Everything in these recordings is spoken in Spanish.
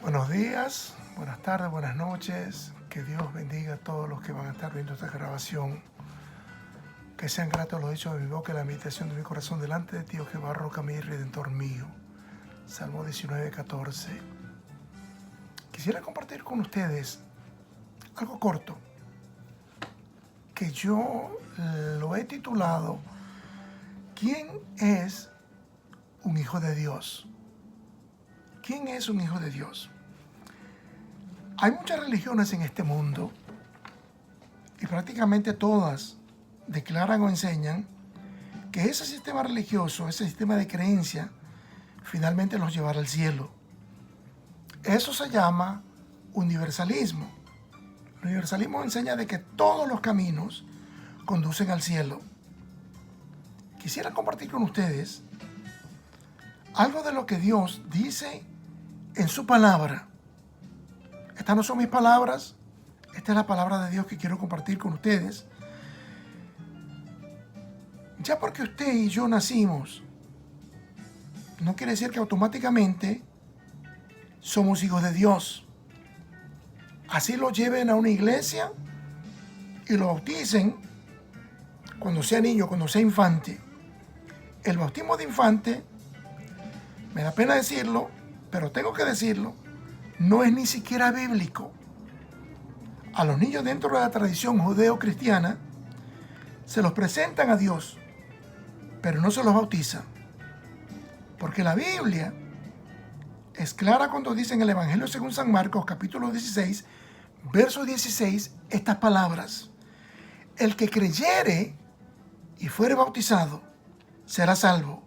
Buenos días, buenas tardes, buenas noches. Que Dios bendiga a todos los que van a estar viendo esta grabación. Que sean gratos los hechos de mi boca y la meditación de mi corazón delante de ti, oh Jehová, roca mía y redentor mío. Salmo 19:14. Quisiera compartir con ustedes algo corto que yo lo he titulado ¿Quién es un hijo de Dios? ¿Quién es un hijo de Dios? Hay muchas religiones en este mundo y prácticamente todas declaran o enseñan que ese sistema religioso, ese sistema de creencia, finalmente los llevará al cielo. Eso se llama universalismo. El universalismo enseña de que todos los caminos conducen al cielo. Quisiera compartir con ustedes algo de lo que Dios dice en su palabra. Estas no son mis palabras, esta es la palabra de Dios que quiero compartir con ustedes. Ya porque usted y yo nacimos, no quiere decir que automáticamente somos hijos de Dios. Así lo lleven a una iglesia y lo bauticen cuando sea niño, cuando sea infante. El bautismo de infante, me da pena decirlo, pero tengo que decirlo, no es ni siquiera bíblico. A los niños dentro de la tradición judeo-cristiana se los presentan a Dios, pero no se los bautiza. Porque la Biblia es clara cuando dice en el Evangelio según San Marcos, capítulo 16, verso 16, estas palabras: el que creyere y fuere bautizado será salvo,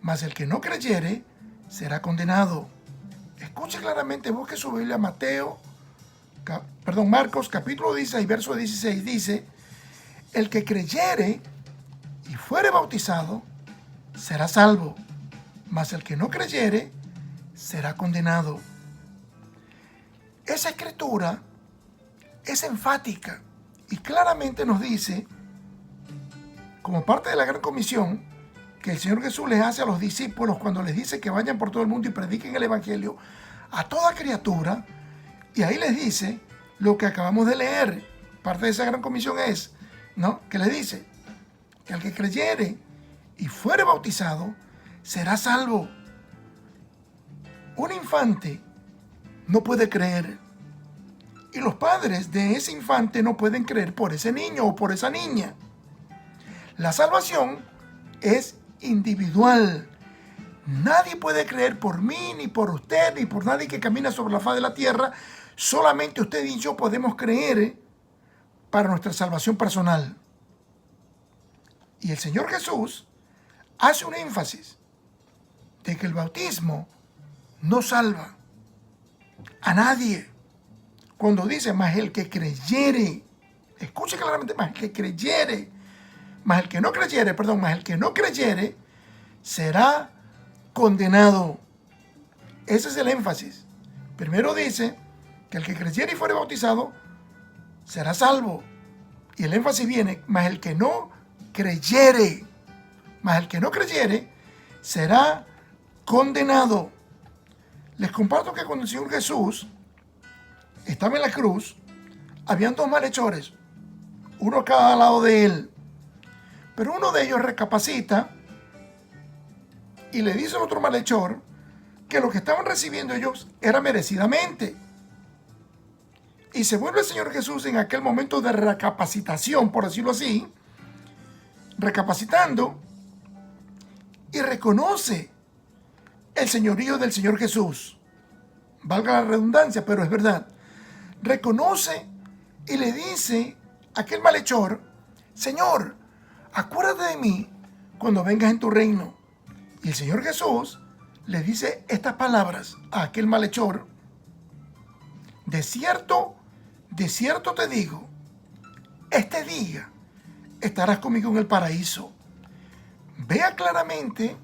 mas el que no creyere será condenado. Escuche claramente, busque su Biblia, Marcos capítulo 16, verso 16, dice: el que creyere y fuere bautizado será salvo, mas el que no creyere será condenado. Esa escritura es enfática y claramente nos dice, como parte de la gran comisión que el Señor Jesús les hace a los discípulos cuando les dice que vayan por todo el mundo y prediquen el Evangelio a toda criatura, y ahí les dice lo que acabamos de leer. Parte de esa gran comisión es, ¿no?, que les dice que el que creyere y fuere bautizado será salvo. Un infante no puede creer, y los padres de ese infante no pueden creer por ese niño o por esa niña. La salvación es individual. Nadie puede creer por mí, ni por usted, ni por nadie que camina sobre la faz de la tierra. Solamente usted y yo podemos creer para nuestra salvación personal. Y el Señor Jesús hace un énfasis de que el bautismo no salva a nadie. Cuando dice, mas el que creyere, escuche claramente, mas el que creyere, mas el que no creyere será condenado. Ese es el énfasis. Primero dice que el que creyere y fuere bautizado será salvo. Y el énfasis viene, mas el que no creyere será condenado. Les comparto que cuando el Señor Jesús estaba en la cruz, habían dos malhechores, uno a cada lado de él. Pero uno de ellos recapacita y le dice al otro malhechor que lo que estaban recibiendo ellos era merecidamente. Y se vuelve el Señor Jesús en aquel momento de recapacitación, por decirlo así, recapacitando, y reconoce el señorío del Señor Jesús. Valga la redundancia, pero es verdad. Reconoce y le dice a aquel malhechor: Señor, acuérdate de mí cuando vengas en tu reino. Y el Señor Jesús le dice estas palabras a aquel malhechor: de cierto te digo, este día estarás conmigo en el paraíso. Vea claramente,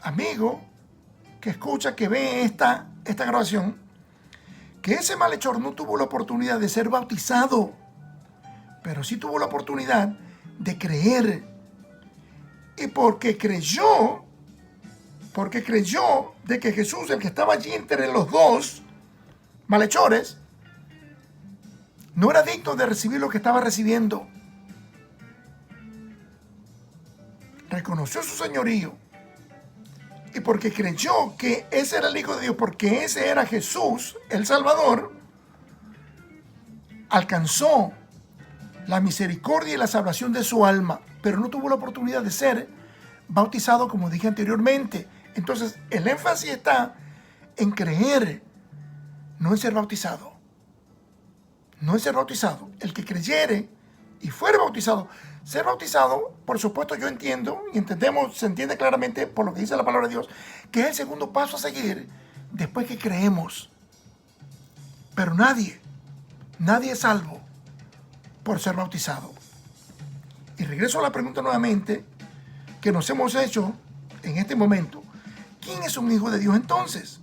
amigo, que escucha, que ve esta grabación, que ese malhechor no tuvo la oportunidad de ser bautizado, pero sí tuvo la oportunidad de creer. Y porque creyó, porque creyó de que Jesús, el que estaba allí entre los dos malhechores, no era digno de recibir lo que estaba recibiendo. Reconoció su señorío. Y porque creyó que ese era el Hijo de Dios, porque ese era Jesús, el Salvador, alcanzó la misericordia y la salvación de su alma, pero no tuvo la oportunidad de ser bautizado, como dije anteriormente. Entonces, el énfasis está en creer, no en ser bautizado. No en ser bautizado. El que creyere y fuere bautizado. Ser bautizado, por supuesto, yo entiendo y entendemos, se entiende claramente por lo que dice la palabra de Dios, que es el segundo paso a seguir después que creemos. Pero nadie es salvo por ser bautizado. Y regreso a la pregunta nuevamente que nos hemos hecho en este momento. ¿Quién es un hijo de Dios entonces?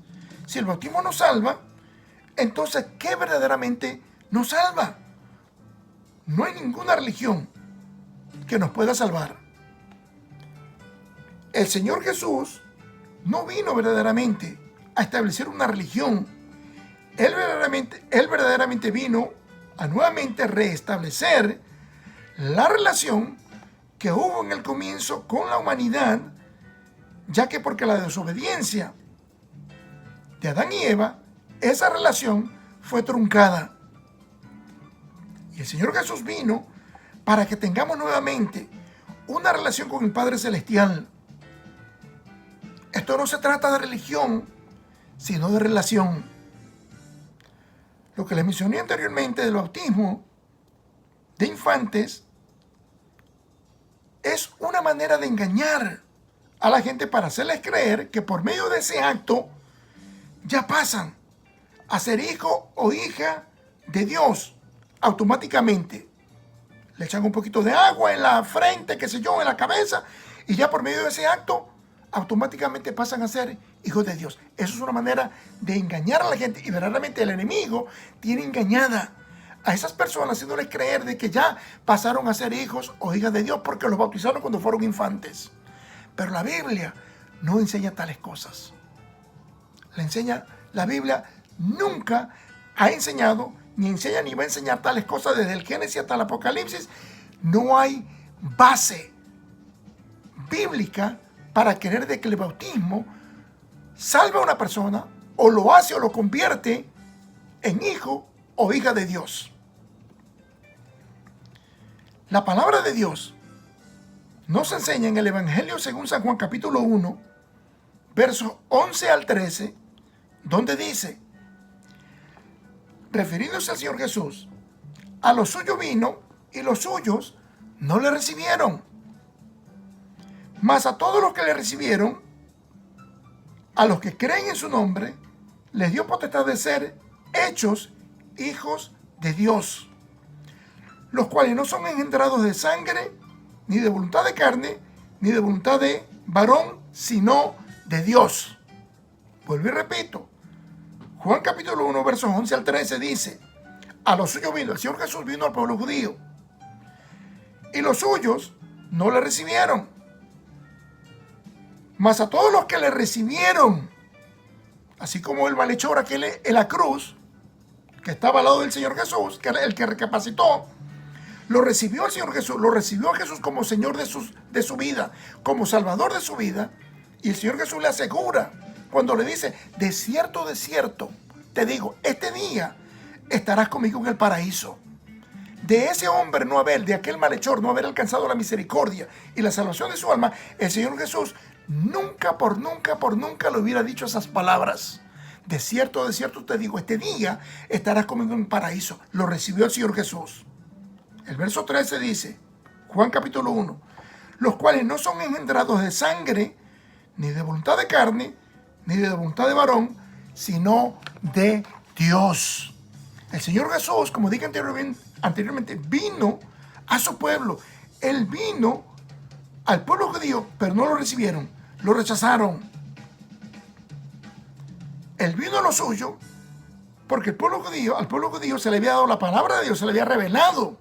Si el bautismo nos salva, entonces, ¿qué verdaderamente nos salva? No hay ninguna religión que nos pueda salvar. El Señor Jesús no vino verdaderamente a establecer una religión. Él verdaderamente vino a nuevamente restablecer la relación que hubo en el comienzo con la humanidad, ya que porque la desobediencia de Adán y Eva, esa relación fue truncada. Y el Señor Jesús vino para que tengamos nuevamente una relación con el Padre Celestial. Esto no se trata de religión, sino de relación. Lo que les mencioné anteriormente del bautismo de infantes es una manera de engañar a la gente para hacerles creer que por medio de ese acto ya pasan a ser hijo o hija de Dios automáticamente. Le echan un poquito de agua en la frente, qué sé yo, en la cabeza, y ya por medio de ese acto automáticamente pasan a ser hijos de Dios. Eso es una manera de engañar a la gente, y verdaderamente el enemigo tiene engañada a esas personas haciéndoles creer de que ya pasaron a ser hijos o hijas de Dios porque los bautizaron cuando fueron infantes. Pero la Biblia no enseña tales cosas. La Biblia nunca ha enseñado, ni enseña ni va a enseñar tales cosas desde el Génesis hasta el Apocalipsis. No hay base bíblica para creer de que el bautismo salva a una persona o lo hace o lo convierte en hijo o hija de Dios. La palabra de Dios nos enseña en el Evangelio según San Juan capítulo 1, versos 11 al 13, donde dice, refiriéndose al Señor Jesús, a los suyos vino y los suyos no le recibieron. Mas a todos los que le recibieron, a los que creen en su nombre, les dio potestad de ser hechos hijos de Dios, los cuales no son engendrados de sangre, ni de voluntad de carne, ni de voluntad de varón, sino de Dios. Vuelvo y repito, Juan capítulo 1, versos 11 al 13 dice, a los suyos vino, el Señor Jesús vino al pueblo judío, y los suyos no le recibieron. Mas a todos los que le recibieron, así como el malhechor aquel en la cruz, que estaba al lado del Señor Jesús, que era el que recapacitó, lo recibió el Señor Jesús, lo recibió a Jesús como Señor de su vida, como Salvador de su vida, y el Señor Jesús le asegura, cuando le dice, de cierto, te digo, este día estarás conmigo en el paraíso. De ese hombre no haber, de aquel malhechor no haber alcanzado la misericordia y la salvación de su alma, el Señor Jesús nunca le hubiera dicho esas palabras. De cierto te digo, este día estarás conmigo en el paraíso. Lo recibió el Señor Jesús. El verso 13 dice, Juan capítulo 1, los cuales no son engendrados de sangre, ni de voluntad de carne, ni de voluntad de varón, sino de Dios. El Señor Jesús, como dije anteriormente, vino a su pueblo. Él vino al pueblo judío, pero no lo recibieron, lo rechazaron. Él vino a lo suyo, porque al pueblo judío se le había dado la palabra de Dios, se le había revelado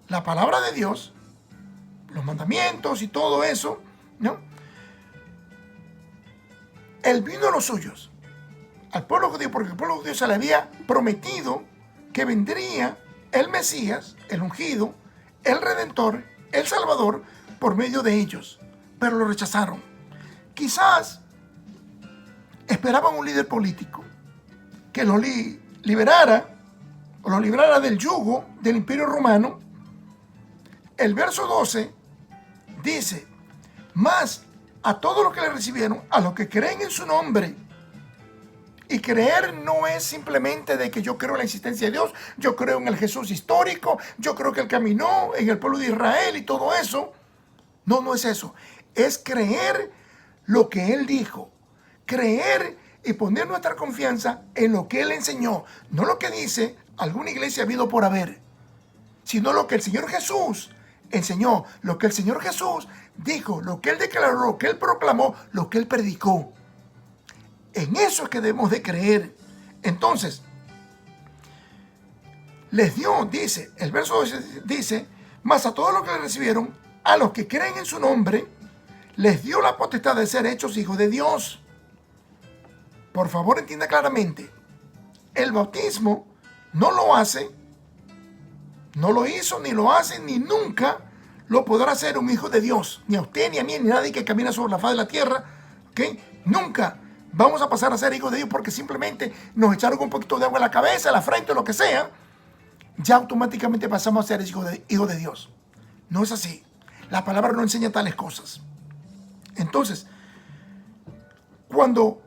la palabra de Dios, los mandamientos y todo eso, ¿no? Él vino a los suyos, al pueblo judío, porque el pueblo judío se le había prometido que vendría el Mesías, el ungido, el Redentor, el Salvador, por medio de ellos, pero lo rechazaron. Quizás esperaban un líder político que los liberara o los librara del yugo del Imperio Romano. El verso 12 dice: mas a todos los que le recibieron, a los que creen en su nombre. Y creer no es simplemente de que yo creo en la existencia de Dios, yo creo en el Jesús histórico, yo creo que Él caminó en el pueblo de Israel y todo eso. No, no es eso. Es creer lo que Él dijo. Creer y poner nuestra confianza en lo que Él enseñó. No lo que dice alguna iglesia habido por haber, sino lo que el Señor Jesús enseñó, lo que el Señor Jesús dijo, lo que Él declaró, lo que Él proclamó, lo que Él predicó. En eso es que debemos de creer. Entonces, les dio, dice, el verso 12 dice: mas a todos los que le recibieron, a los que creen en su nombre, les dio la potestad de ser hechos hijos de Dios. Por favor, entienda claramente. El bautismo no lo hace, no lo hizo, ni lo hace, ni nunca lo podrá hacer un hijo de Dios. Ni a usted, ni a mí, ni a nadie que camina sobre la faz de la tierra. ¿Ok? Nunca vamos a pasar a ser hijos de Dios porque simplemente nos echaron un poquito de agua en la cabeza, en la frente, lo que sea. Ya automáticamente pasamos a ser hijos de Dios. No es así. La palabra no enseña tales cosas. Entonces, cuando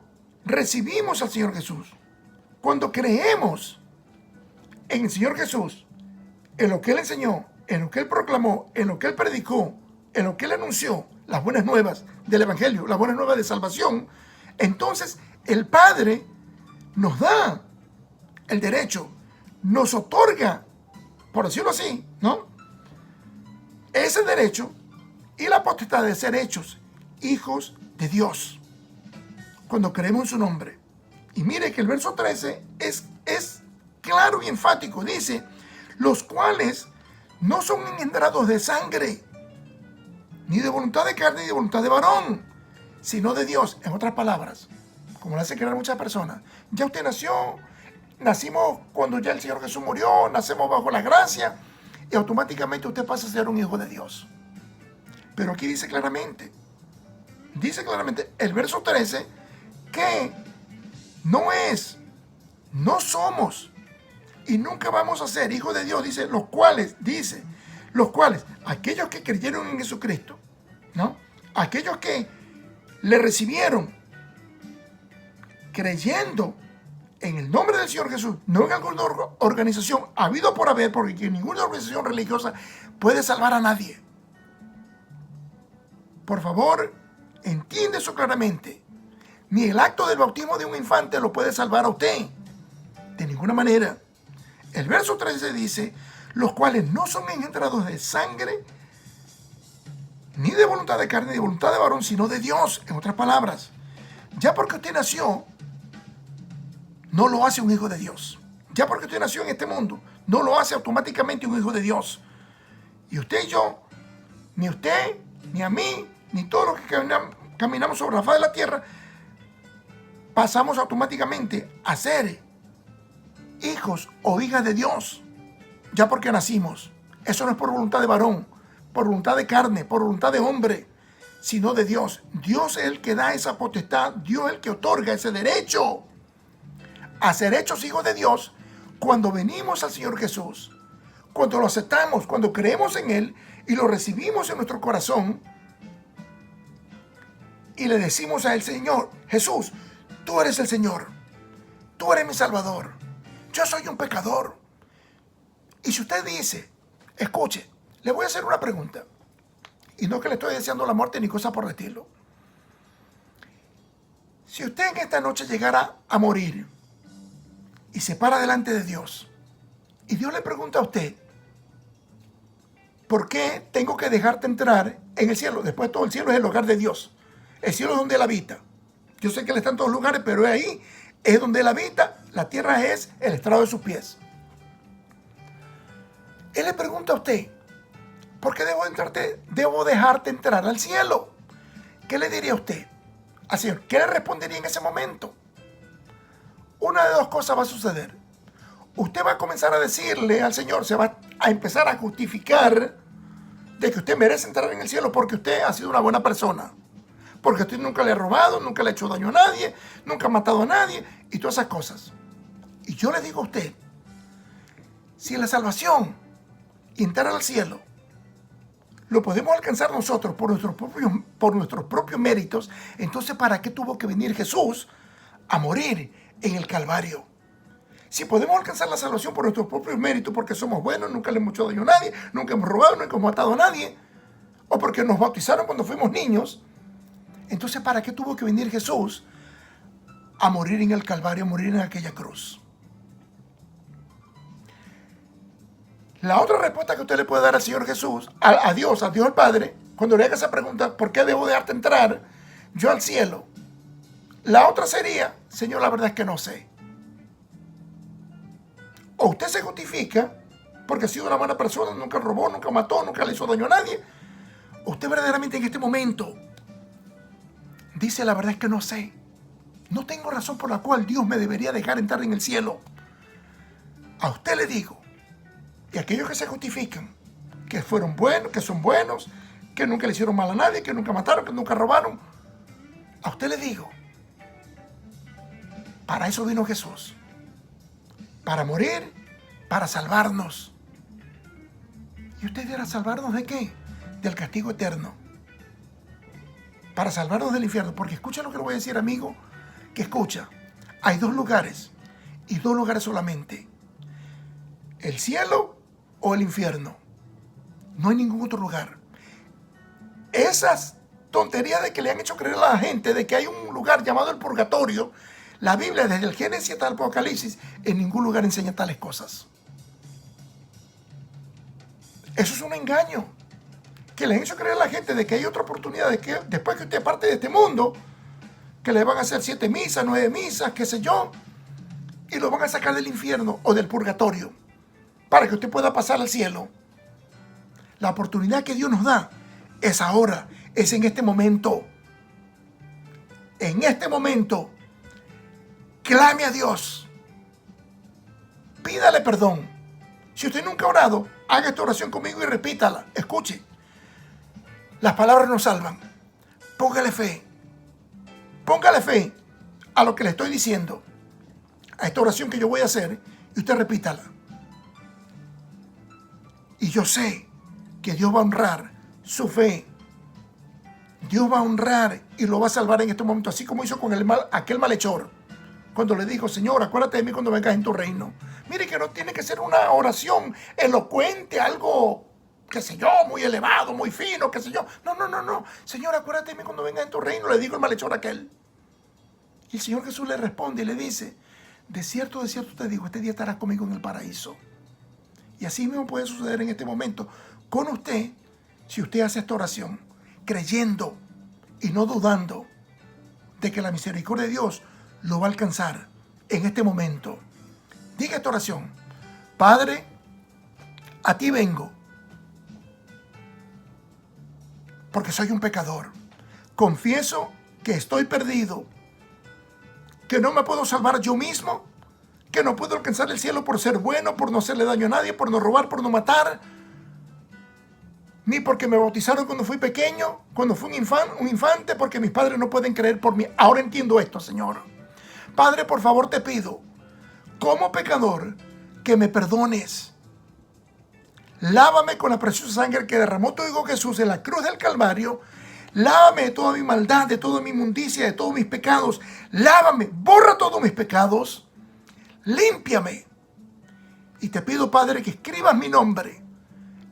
recibimos al Señor Jesús, cuando creemos en el Señor Jesús, en lo que Él enseñó, en lo que Él proclamó, en lo que Él predicó, en lo que Él anunció, las buenas nuevas del Evangelio, las buenas nuevas de salvación, entonces el Padre nos da el derecho, nos otorga, por decirlo así, ¿no?, ese derecho y la potestad de ser hechos hijos de Dios cuando creemos en su nombre. Y mire que el verso 13 es claro y enfático. Dice: los cuales no son engendrados de sangre, ni de voluntad de carne, ni de voluntad de varón, sino de Dios. En otras palabras, como lo hace creer muchas personas, ya usted nacimos cuando ya el Señor Jesús murió, nacemos bajo la gracia y automáticamente usted pasa a ser un hijo de Dios. Pero aquí dice claramente el verso 13, que no somos y nunca vamos a ser hijos de Dios. Dice, los cuales, aquellos que creyeron en Jesucristo, ¿no? Aquellos que le recibieron creyendo en el nombre del Señor Jesús, no en alguna organización habido por haber, porque ninguna organización religiosa puede salvar a nadie. Por favor, entiende eso claramente. Ni el acto del bautismo de un infante lo puede salvar a usted. De ninguna manera. El verso 13 dice: los cuales no son engendrados de sangre, ni de voluntad de carne, ni de voluntad de varón, sino de Dios. En otras palabras, ya porque usted nació, no lo hace un hijo de Dios. Ya porque usted nació en este mundo, no lo hace automáticamente un hijo de Dios. Y usted y yo, ni usted, ni a mí, ni todos los que caminamos sobre la faz de la tierra, pasamos automáticamente a ser hijos o hijas de Dios, ya porque nacimos. Eso no es por voluntad de varón, por voluntad de carne, por voluntad de hombre, sino de Dios. Dios es el que da esa potestad, Dios es el que otorga ese derecho a ser hechos hijos de Dios cuando venimos al Señor Jesús, cuando lo aceptamos, cuando creemos en Él y lo recibimos en nuestro corazón y le decimos a Él: Señor Jesús, tú eres el Señor, tú eres mi Salvador, yo soy un pecador. Y si usted dice, escuche, le voy a hacer una pregunta, y no que le estoy deseando la muerte ni cosa por el estilo. Si usted en esta noche llegara a morir y se para delante de Dios, y Dios le pregunta a usted: ¿por qué tengo que dejarte entrar en el cielo? Después todo el cielo es el hogar de Dios. El cielo es donde Él habita. Yo sé que Él está en todos lugares, pero ahí es donde Él habita. La tierra es el estrado de sus pies. Él le pregunta a usted: ¿por qué debo dejarte entrar al cielo? ¿Qué le diría a usted? al Señor, ¿qué le respondería en ese momento? Una de dos cosas va a suceder. Usted va a comenzar a decirle al Señor, se va a empezar a justificar de que usted merece entrar en el cielo porque usted ha sido una buena persona. Porque usted nunca le ha robado, nunca le ha hecho daño a nadie, nunca ha matado a nadie y todas esas cosas. Y yo le digo a usted, si la salvación y entrar al cielo lo podemos alcanzar nosotros por nuestros propios méritos, entonces ¿para qué tuvo que venir Jesús a morir en el Calvario? Si podemos alcanzar la salvación por nuestros propios méritos, porque somos buenos, nunca le hemos hecho daño a nadie, nunca hemos robado, nunca hemos matado a nadie, o porque nos bautizaron cuando fuimos niños, entonces ¿para qué tuvo que venir Jesús a morir en el Calvario, a morir en aquella cruz? La otra respuesta que usted le puede dar al Señor Jesús, a Dios el Padre, cuando le haga esa pregunta, ¿por qué debo dejarte entrar yo al cielo? La otra sería, Señor, la verdad es que no sé. O usted se justifica porque ha sido una buena persona, nunca robó, nunca mató, nunca le hizo daño a nadie. O usted verdaderamente en este momento dice, la verdad es que no sé. No tengo razón por la cual Dios me debería dejar entrar en el cielo. A usted le digo, y aquellos que se justifican, que fueron buenos, que son buenos, que nunca le hicieron mal a nadie, que nunca mataron, que nunca robaron, a usted le digo, para eso vino Jesús. Para morir, para salvarnos. ¿Y usted dirá, salvarnos de qué? Del castigo eterno. Para salvarnos del infierno. Porque escucha lo que le voy a decir, amigo, que escucha. Hay dos lugares, y dos lugares solamente. El cielo o el infierno. No hay ningún otro lugar. Esas tonterías de que le han hecho creer a la gente de que hay un lugar llamado el purgatorio, la Biblia, desde el Génesis hasta el Apocalipsis, en ningún lugar enseña tales cosas. Eso es un engaño. Que le han hecho creer a la gente de que hay otra oportunidad, de que después que usted parte de este mundo, que le van a hacer 7 misas, 9 misas, qué sé yo, y lo van a sacar del infierno o del purgatorio, para que usted pueda pasar al cielo. La oportunidad que Dios nos da es ahora, es en este momento. En este momento. Clame a Dios. Pídale perdón. Si usted nunca ha orado, haga esta oración conmigo y repítala. Escuche. Las palabras nos salvan. Póngale fe. Póngale fe a lo que le estoy diciendo. A esta oración que yo voy a hacer. Y usted repítala. Y yo sé que Dios va a honrar su fe. Dios va a honrar y lo va a salvar en este momento. Así como hizo con aquel malhechor. Cuando le dijo, Señor, acuérdate de mí cuando vengas en tu reino. Mire que no tiene que ser una oración elocuente, algo, qué sé yo, muy elevado, muy fino, qué sé yo. No. Señor, acuérdate de mí cuando vengas en tu reino, le digo el malhechor aquel. Y el Señor Jesús le responde y le dice, de cierto te digo, este día estarás conmigo en el paraíso. Y así mismo puede suceder en este momento con usted, si usted hace esta oración, creyendo y no dudando de que la misericordia de Dios lo va a alcanzar en este momento. Diga esta oración. Padre, a ti vengo, porque soy un pecador. Confieso que estoy perdido, que no me puedo salvar yo mismo, que no puedo alcanzar el cielo por ser bueno, por no hacerle daño a nadie, por no robar, por no matar, ni porque me bautizaron cuando fui pequeño, cuando fui un infante, porque mis padres no pueden creer por mí. Ahora entiendo esto, Señor. Padre, por favor te pido, como pecador, que me perdones. Lávame con la preciosa sangre que derramó tu Hijo Jesús en la cruz del Calvario. Lávame de toda mi maldad, de toda mi inmundicia, de todos mis pecados. Lávame, borra todos mis pecados. Límpiame. Y te pido, Padre, que escribas mi nombre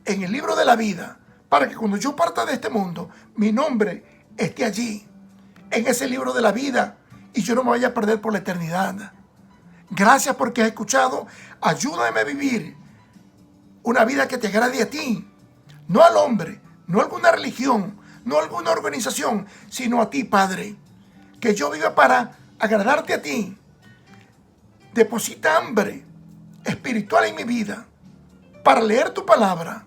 en el libro de la vida, para que cuando yo parta de este mundo, mi nombre esté allí, en ese libro de la vida, y yo no me vaya a perder por la eternidad. Gracias porque has escuchado. Ayúdame a vivir una vida que te agrade a ti, no al hombre, no a alguna religión, no a alguna organización, sino a ti, Padre. Que yo viva para agradarte a ti. Deposita hambre espiritual en mi vida para leer tu palabra,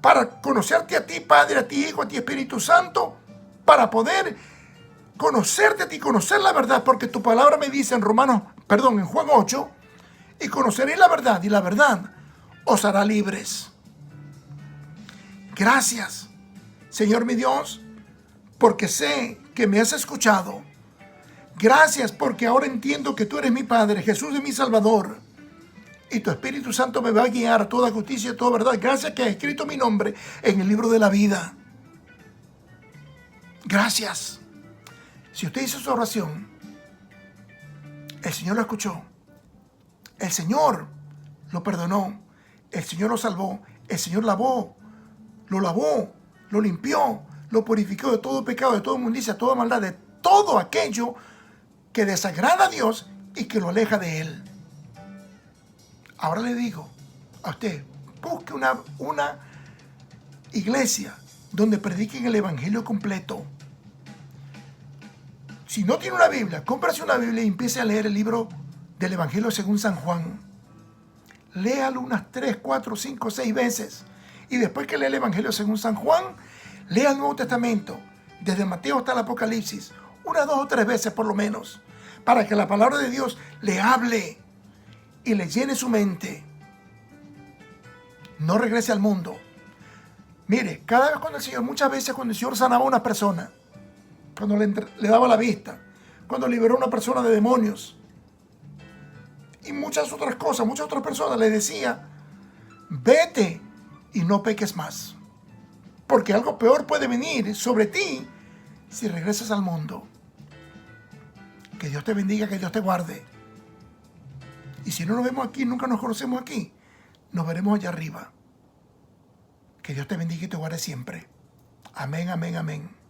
para conocerte a ti, Padre, a ti, Hijo, a ti, Espíritu Santo, para poder conocerte a ti, conocer la verdad, porque tu palabra me dice en en Juan 8, y conoceréis la verdad, y la verdad os hará libres. Gracias, Señor mi Dios, porque sé que me has escuchado. Gracias porque ahora entiendo que tú eres mi Padre, Jesús es mi Salvador, y tu Espíritu Santo me va a guiar a toda justicia y a toda verdad. Gracias que has escrito mi nombre en el libro de la vida. Gracias. Si usted hizo su oración, el Señor lo escuchó. El Señor lo perdonó. El Señor lo salvó. El Señor lavó, lo limpió, lo purificó de todo pecado, de toda inmundicia, de toda maldad, de todo aquello que desagrada a Dios y que lo aleja de Él. Ahora le digo a usted, busque una iglesia donde prediquen el Evangelio completo. Si no tiene una Biblia, cómprase una Biblia y empiece a leer el libro del Evangelio según San Juan. Léalo unas 3, 4, 5, 6 veces. Y después que lea el Evangelio según San Juan, lea el Nuevo Testamento, desde Mateo hasta el Apocalipsis, unas 2 o 3 veces por lo menos, para que la palabra de Dios le hable y le llene su mente. No regrese al mundo. Mire, muchas veces cuando el Señor sanaba a una persona, cuando le daba la vista, cuando liberó a una persona de demonios y muchas otras cosas, muchas otras personas le decía, vete y no peques más, porque algo peor puede venir sobre ti si regresas al mundo. Que Dios te bendiga, que Dios te guarde. Y si no nos vemos aquí, nunca nos conocemos aquí, nos veremos allá arriba. Que Dios te bendiga y te guarde siempre. Amén, amén, amén.